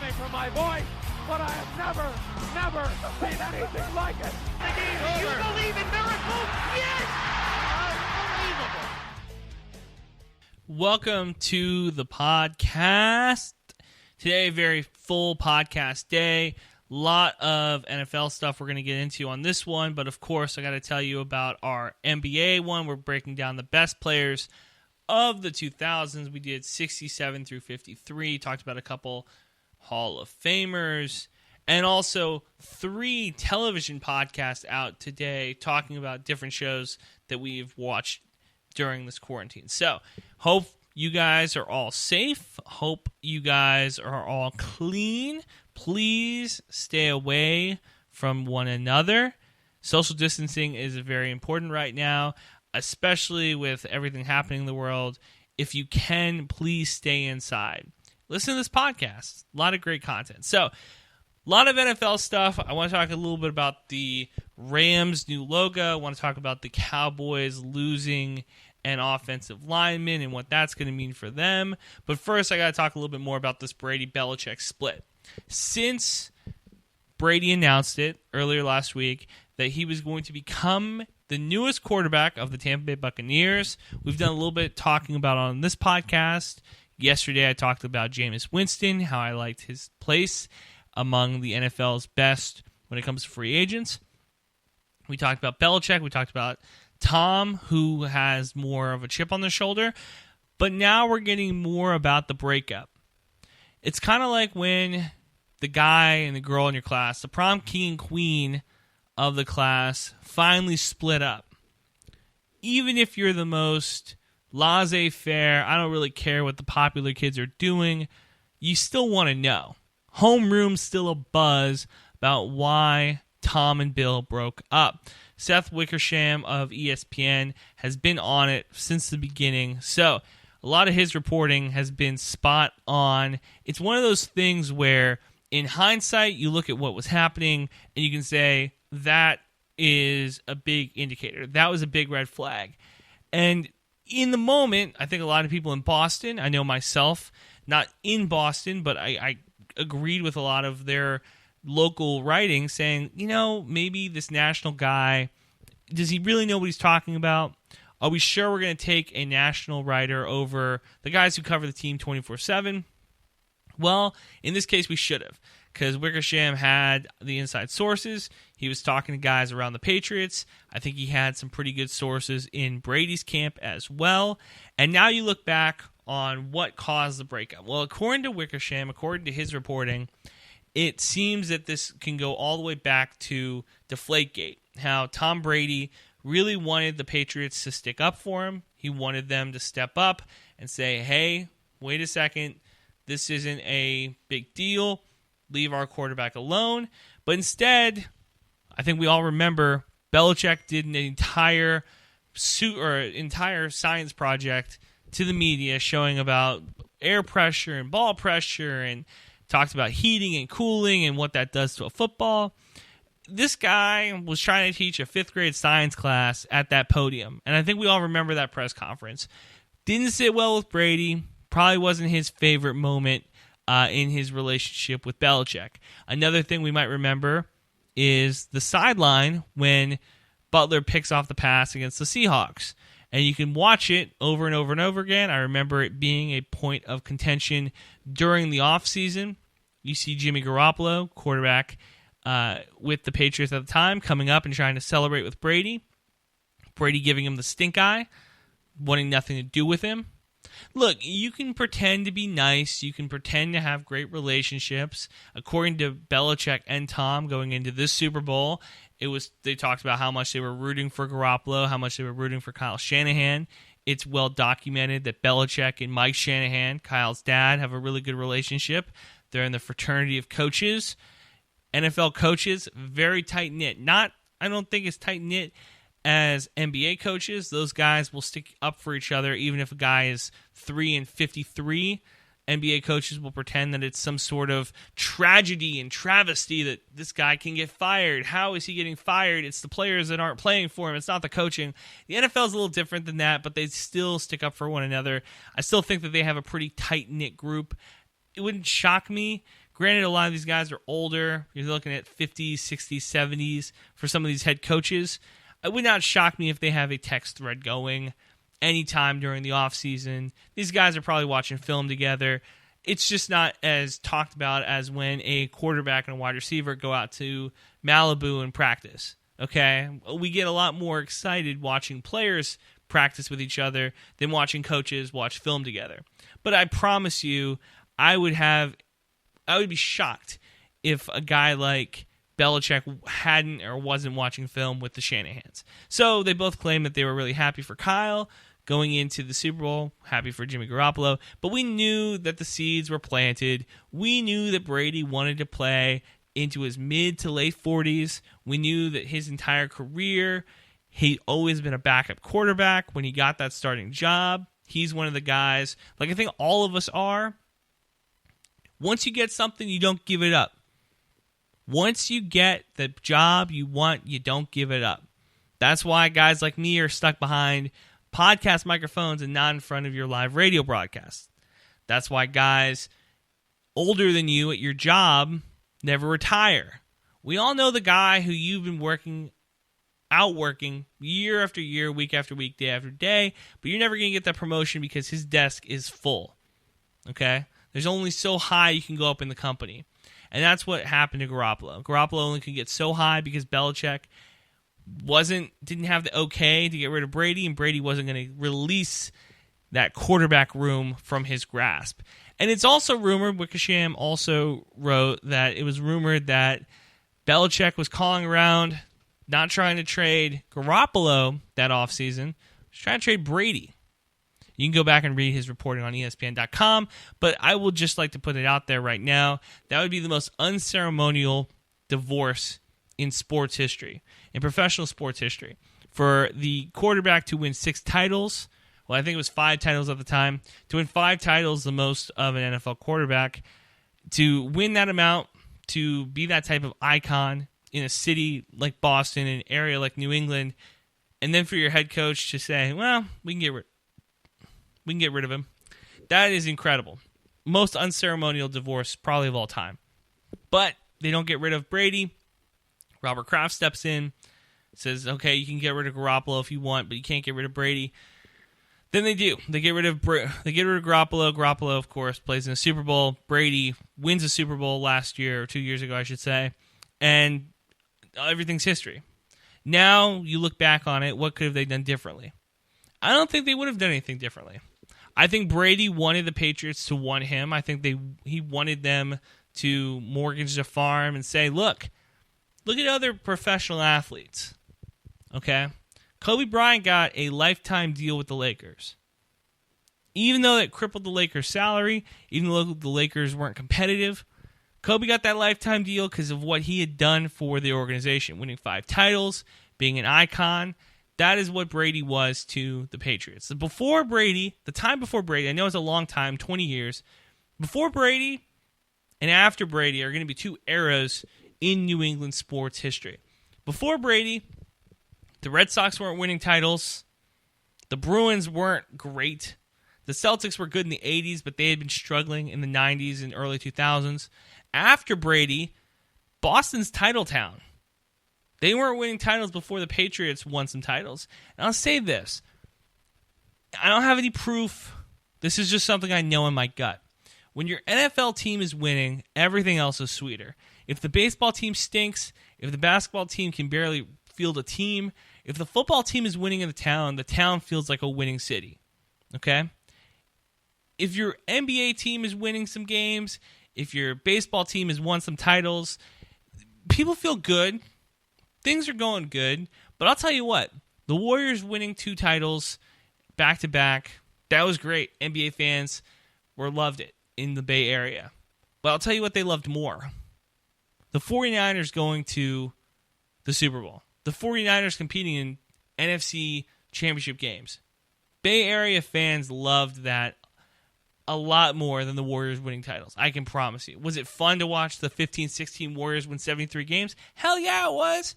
me for my voice, but I have never seen anything like it. Do you believe in miracles? Yes! Unbelievable. Welcome to the podcast. Today, a very full podcast day. Lot of NFL stuff we're going to get into on this one, but of course, I got to tell you about our NBA one. We're breaking down the best players of the 2000s. We did 67 through 53, talked about a couple Hall of Famers, and also 3 television podcasts out today talking about different shows that we've watched during this quarantine. So, hope you guys are all safe. Hope you guys are all clean. Please stay away from one another. Social distancing is very important right now, especially with everything happening in the world. If you can, please stay inside. Listen to this podcast. A lot of great content. So, a lot of NFL stuff. I want to talk a little bit about the Rams' new logo. I want to talk about the Cowboys losing an offensive lineman and what that's going to mean for them. But first, I got to talk a little bit more about this Brady-Belichick split. Since Brady announced it earlier last week that he was going to become the newest quarterback of the Tampa Bay Buccaneers, we've done a little bit talking about on this podcast. Yesterday, I talked about Jameis Winston, how I liked his place among the NFL's best when it comes to free agents. We talked about Belichick. We talked about Tom, who has more of a chip on their shoulder. But now we're getting more about the breakup. It's kind of like when the guy and the girl in your class, the prom king and queen of the class, finally split up. Even if you're the most laissez-faire, I don't really care what the popular kids are doing, you still want to know. Homeroom's still a buzz about why Tom and Bill broke up. Seth Wickersham of ESPN has been on it since the beginning, so a lot of his reporting has been spot on. It's one of those things where, in hindsight, you look at what was happening and you can say, that is a big indicator. That was a big red flag. And in the moment, I think a lot of people in Boston, I know myself, not in Boston, but I agreed with a lot of their local writing saying, maybe this national guy, does he really know what he's talking about? Are we sure we're going to take a national writer over the guys who cover the team 24/7? Well, in this case, we should have, because Wickersham had the inside sources. He was talking to guys around the Patriots. I think he had some pretty good sources in Brady's camp as well. And now you look back on what caused the breakup. Well, according to Wickersham, according to his reporting, it seems that this can go all the way back to Deflategate, how Tom Brady really wanted the Patriots to stick up for him. He wanted them to step up and say, hey, wait a second, this isn't a big deal. Leave our quarterback alone. But instead, I think we all remember Belichick did an entire science project to the media showing about air pressure and ball pressure and talked about heating and cooling and what that does to a football. This guy was trying to teach a 5th grade science class at that podium. And I think we all remember that press conference. Didn't sit well with Brady. Probably wasn't his favorite moment in his relationship with Belichick. Another thing we might remember is the sideline when Butler picks off the pass against the Seahawks. And you can watch it over and over and over again. I remember it being a point of contention during the offseason. You see Jimmy Garoppolo, quarterback with the Patriots at the time, coming up and trying to celebrate with Brady. Brady giving him the stink eye, wanting nothing to do with him. Look, you can pretend to be nice. You can pretend to have great relationships. According to Belichick and Tom going into this Super Bowl, they talked about how much they were rooting for Garoppolo, how much they were rooting for Kyle Shanahan. It's well documented that Belichick and Mike Shanahan, Kyle's dad, have a really good relationship. They're in the fraternity of coaches. NFL coaches, very tight-knit. I don't think as tight-knit as NBA coaches. Those guys will stick up for each other even if a guy is 3-53. NBA coaches will pretend that it's some sort of tragedy and travesty that this guy can get fired. How is he getting fired? It's the players that aren't playing for him. It's not the coaching. The NFL is a little different than that, but they still stick up for one another. I still think that they have a pretty tight-knit group. It wouldn't shock me Granted, a lot of these guys are older. You're looking at 50s, 60s, 70s for some of these head coaches. It would not shock me if they have a text thread going anytime during the offseason. These guys are probably watching film together. It's just not as talked about as when a quarterback and a wide receiver go out to Malibu and practice. Okay? We get a lot more excited watching players practice with each other than watching coaches watch film together. But I promise you, I would be shocked if a guy like Belichick hadn't or wasn't watching film with the Shanahans. So they both claimed that they were really happy for Kyle going into the Super Bowl, happy for Jimmy Garoppolo, but we knew that the seeds were planted. We knew that Brady wanted to play into his mid to late 40s. We knew that his entire career, he'd always been a backup quarterback. When he got that starting job, he's one of the guys, like I think all of us are. Once you get something, you don't give it up. Once you get the job you want, you don't give it up. That's why guys like me are stuck behind podcast microphones and not in front of your live radio broadcast. That's why guys older than you at your job never retire. We all know the guy who you've been outworking year after year, week after week, day after day, but you're never going to get that promotion because his desk is full. Okay? There's only so high you can go up in the company. And that's what happened to Garoppolo. Garoppolo only could get so high because Belichick didn't have the okay to get rid of Brady, and Brady wasn't going to release that quarterback room from his grasp. And it's also rumored, Wickersham also wrote that it was rumored that Belichick was calling around, not trying to trade Garoppolo that offseason, just trying to trade Brady. You can go back and read his reporting on ESPN.com, but I would just like to put it out there right now. That would be the most unceremonial divorce in sports history, in professional sports history. For the quarterback to win 6 titles, well, I think it was 5 titles at the time, to win 5 titles, the most of an NFL quarterback, to win that amount, to be that type of icon in a city like Boston, an area like New England, and then for your head coach to say, well, we can get rid of him. That is incredible. Most unceremonial divorce probably of all time. But they don't get rid of Brady. Robert Kraft steps in, says, okay, you can get rid of Garoppolo if you want, but you can't get rid of Brady. Then they do. They get rid of Garoppolo. Garoppolo, of course, plays in a Super Bowl. Brady wins a Super Bowl last year, or 2 years ago, I should say. And everything's history. Now you look back on it, what could have they done differently? I don't think they would have done anything differently. I think Brady wanted the Patriots to want him. I think he wanted them to mortgage the farm and say, look at other professional athletes. Okay? Kobe Bryant got a lifetime deal with the Lakers. Even though it crippled the Lakers' salary, even though the Lakers weren't competitive, Kobe got that lifetime deal because of what he had done for the organization, winning 5 titles, being an icon. That is what Brady was to the Patriots. Before Brady, the time before Brady, I know it's a long time, 20 years. Before Brady and after Brady are going to be 2 eras in New England sports history. Before Brady, the Red Sox weren't winning titles. The Bruins weren't great. The Celtics were good in the 80s, but they had been struggling in the 90s and early 2000s. After Brady, Boston's title town. They weren't winning titles before the Patriots won some titles. And I'll say this. I don't have any proof. This is just something I know in my gut. When your NFL team is winning, everything else is sweeter. If the baseball team stinks, if the basketball team can barely field a team, if the football team is winning in the town feels like a winning city. Okay? If your NBA team is winning some games, if your baseball team has won some titles, people feel good. Things are going good, but I'll tell you what, the Warriors winning 2 titles back-to-back, that was great. NBA fans loved it in the Bay Area. But I'll tell you what they loved more. The 49ers going to the Super Bowl. The 49ers competing in NFC championship games. Bay Area fans loved that a lot more than the Warriors winning titles. I can promise you. Was it fun to watch the 15-16 Warriors win 73 games? Hell yeah, it was.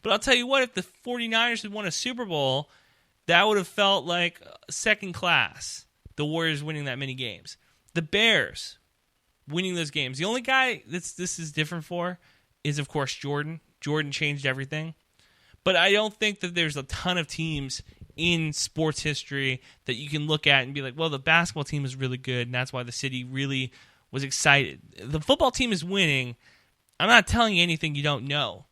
But I'll tell you what, if the 49ers had won a Super Bowl, that would have felt like second class, the Warriors winning that many games. The Bears, winning those games. The only guy this is different for is, of course, Jordan. Jordan changed everything. But I don't think that there's a ton of teams in sports history that you can look at and be like, well, the basketball team is really good, and that's why the city really was excited. The football team is winning. I'm not telling you anything you don't know.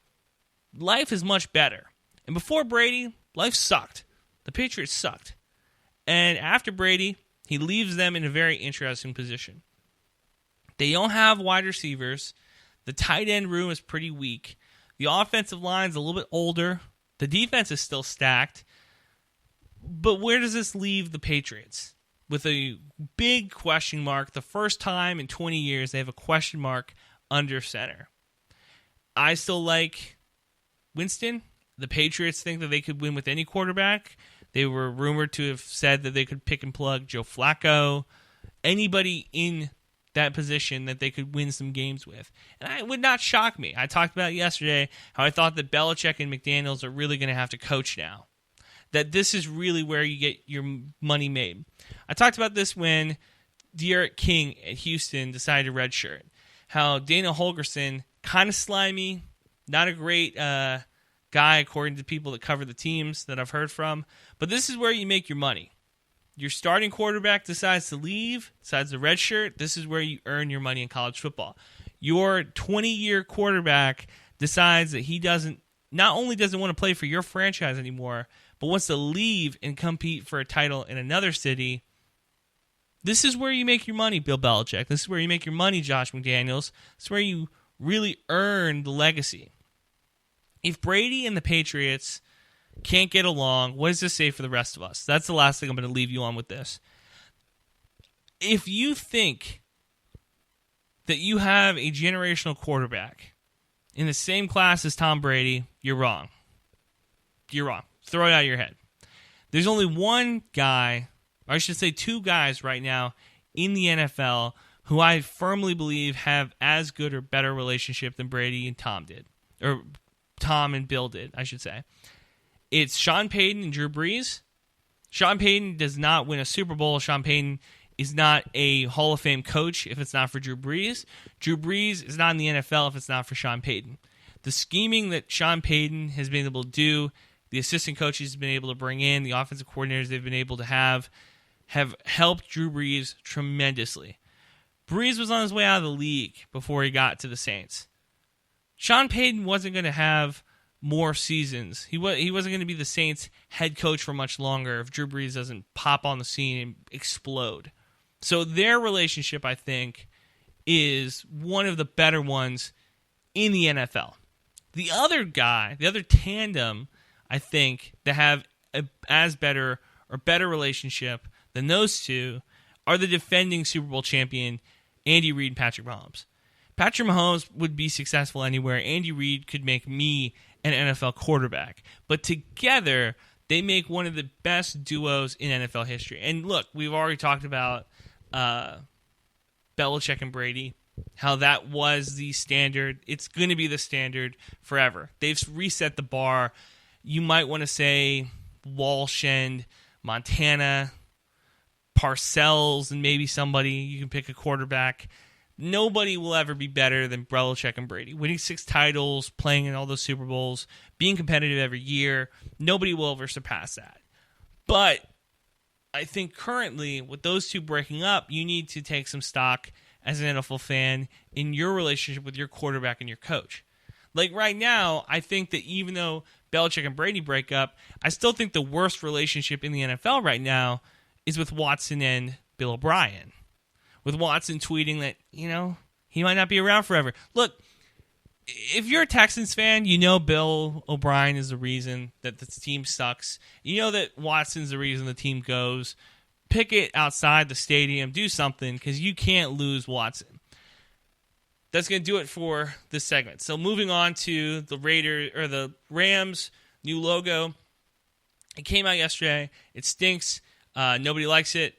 Life is much better. And before Brady, life sucked. The Patriots sucked. And after Brady, he leaves them in a very interesting position. They don't have wide receivers. The tight end room is pretty weak. The offensive line's a little bit older. The defense is still stacked. But where does this leave the Patriots? With a big question mark. The first time in 20 years they have a question mark under center. I still like Winston. The Patriots think that they could win with any quarterback. They were rumored to have said that they could pick and plug Joe Flacco. Anybody in that position that they could win some games with. And it would not shock me. I talked about yesterday how I thought that Belichick and McDaniels are really going to have to coach now. That this is really where you get your money made. I talked about this when De'Aaron King at Houston decided to redshirt. How Dana Holgorsen, kind of slimy, not a great guy according to people that cover the teams that I've heard from. But this is where you make your money. Your starting quarterback decides to leave, decides to redshirt. This is where you earn your money in college football. Your 20-year quarterback decides that he not only doesn't want to play for your franchise anymore, but wants to leave and compete for a title in another city. This is where you make your money, Bill Belichick. This is where you make your money, Josh McDaniels. This is where you really earn the legacy. If Brady and the Patriots can't get along, what does this say for the rest of us? That's the last thing I'm going to leave you on with this. If you think that you have a generational quarterback in the same class as Tom Brady, you're wrong. You're wrong. Throw it out of your head. There's only one guy, or I should say two guys right now in the NFL who I firmly believe have as good or better relationship than Brady and Tom did. Or Tom and Bill did, I should say. It's Sean Payton and Drew Brees. Sean Payton does not win a Super Bowl. Sean Payton is not a Hall of Fame coach if it's not for Drew Brees. Drew Brees is not in the NFL if it's not for Sean Payton. The scheming that Sean Payton has been able to do, the assistant coaches have been able to bring in, the offensive coordinators they've been able to have helped Drew Brees tremendously. Brees was on his way out of the league before he got to the Saints. Sean Payton wasn't going to have more seasons. He wasn't going to be the Saints head coach for much longer if Drew Brees doesn't pop on the scene and explode. So their relationship, I think, is one of the better ones in the NFL. The other guy, the other tandem, I think, that have as better or better relationship than those two are the defending Super Bowl champion Andy Reid and Patrick Mahomes. Patrick Mahomes would be successful anywhere. Andy Reid could make me an NFL quarterback. But together, they make one of the best duos in NFL history. And look, we've already talked about Belichick and Brady, how that was the standard. It's going to be the standard forever. They've reset the bar. You might want to say Walsh and Montana, Parcells, and maybe somebody. You can pick a quarterback. Nobody will ever be better than Belichick and Brady. Winning 6 titles, playing in all those Super Bowls, being competitive every year, nobody will ever surpass that. But I think currently, with those two breaking up, you need to take some stock as an NFL fan in your relationship with your quarterback and your coach. Like right now, I think that even though Belichick and Brady break up, I still think the worst relationship in the NFL right now is with Watson and Bill O'Brien. With Watson tweeting that, he might not be around forever. Look, if you're a Texans fan, you know Bill O'Brien is the reason that the team sucks. You know that Watson's the reason the team goes. Pick it outside the stadium. Do something, because you can't lose Watson. That's going to do it for this segment. So moving on to the Rams' new logo. It came out yesterday. It stinks. Nobody likes it.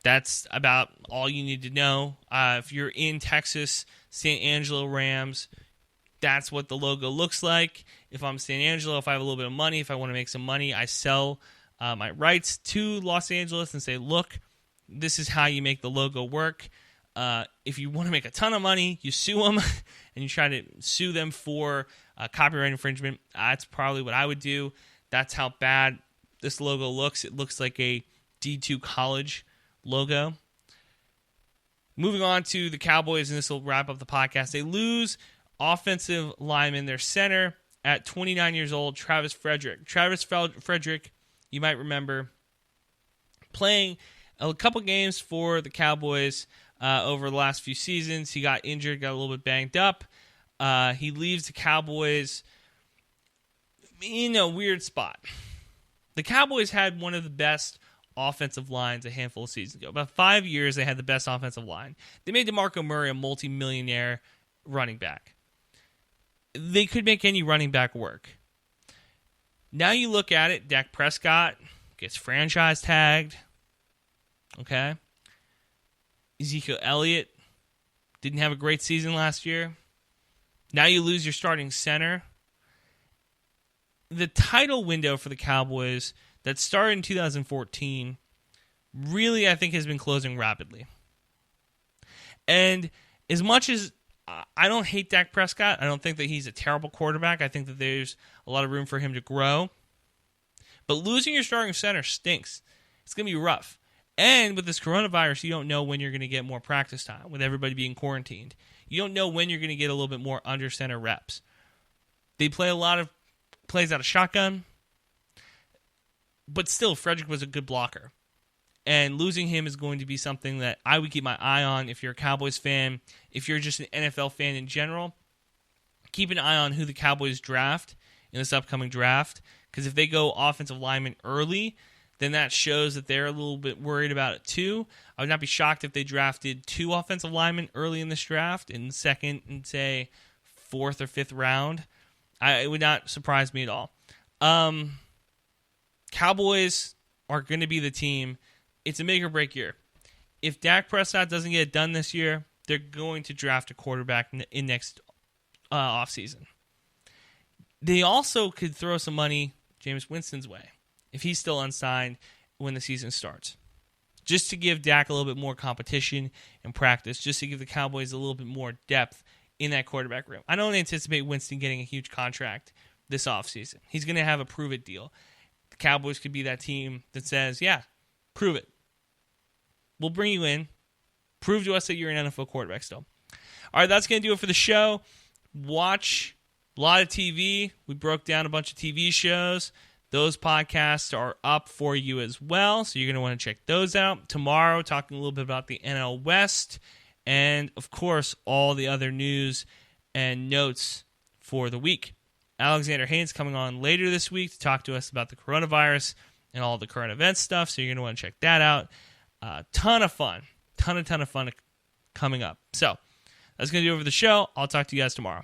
That's about all you need to know. If you're in Texas, San Angelo Rams, that's what the logo looks like. If I'm San Angelo, if I have a little bit of money, if I want to make some money, I sell my rights to Los Angeles and say, look, this is how you make the logo work. If you want to make a ton of money, you sue them and you try to sue them for copyright infringement. That's probably what I would do. That's how bad this logo looks. It looks like a D2 college logo. Moving on to the Cowboys, and this will wrap up the podcast. They lose offensive lineman, their center, at 29 years old, Travis Frederick. Frederick, you might remember, playing a couple games for the Cowboys over the last few seasons. He got injured, got a little bit banged up. He leaves the Cowboys in a weird spot. The Cowboys had one of the best offensive lines a handful of seasons ago. About 5 years, they had the best offensive line. They made DeMarco Murray a multi-millionaire running back. They could make any running back work. Now you look at it, Dak Prescott gets franchise tagged. Okay. Ezekiel Elliott didn't have a great season last year. Now you lose your starting center. The title window for the Cowboys that started in 2014 really, I think, has been closing rapidly. And as much as I don't hate Dak Prescott, I don't think that he's a terrible quarterback. I think that there's a lot of room for him to grow. But losing your starting center stinks. It's going to be rough. And with this coronavirus, you don't know when you're going to get more practice time with everybody being quarantined. You don't know when you're going to get a little bit more under center reps. They play a lot of plays out of shotgun. But still, Frederick was a good blocker. And losing him is going to be something that I would keep my eye on if you're a Cowboys fan. If you're just an NFL fan in general, keep an eye on who the Cowboys draft in this upcoming draft. Because if they go offensive lineman early, then that shows that they're a little bit worried about it too. I would not be shocked if they drafted 2 offensive linemen early in this draft, in the second and, say, 4th or 5th round. It would not surprise me at all. Cowboys are going to be the team. It's a make or break year. If Dak Prescott doesn't get it done this year, they're going to draft a quarterback in next offseason. They also could throw some money Jameis Winston's way if he's still unsigned when the season starts. Just to give Dak a little bit more competition and practice, just to give the Cowboys a little bit more depth in that quarterback room. I don't anticipate Winston getting a huge contract this offseason. He's going to have a prove-it deal. The Cowboys could be that team that says, yeah, prove it. We'll bring you in. Prove to us that you're an NFL quarterback still. All right, that's going to do it for the show. Watch a lot of TV. We broke down a bunch of TV shows. Those podcasts are up for you as well, so you're going to want to check those out. Tomorrow, talking a little bit about the NL West and, of course, all the other news and notes for the week. Alexander Haynes coming on later this week to talk to us about the coronavirus and all the current events stuff, so you're going to want to check that out. Ton of fun. Ton of fun coming up. So, that's going to do it for the show. I'll talk to you guys tomorrow.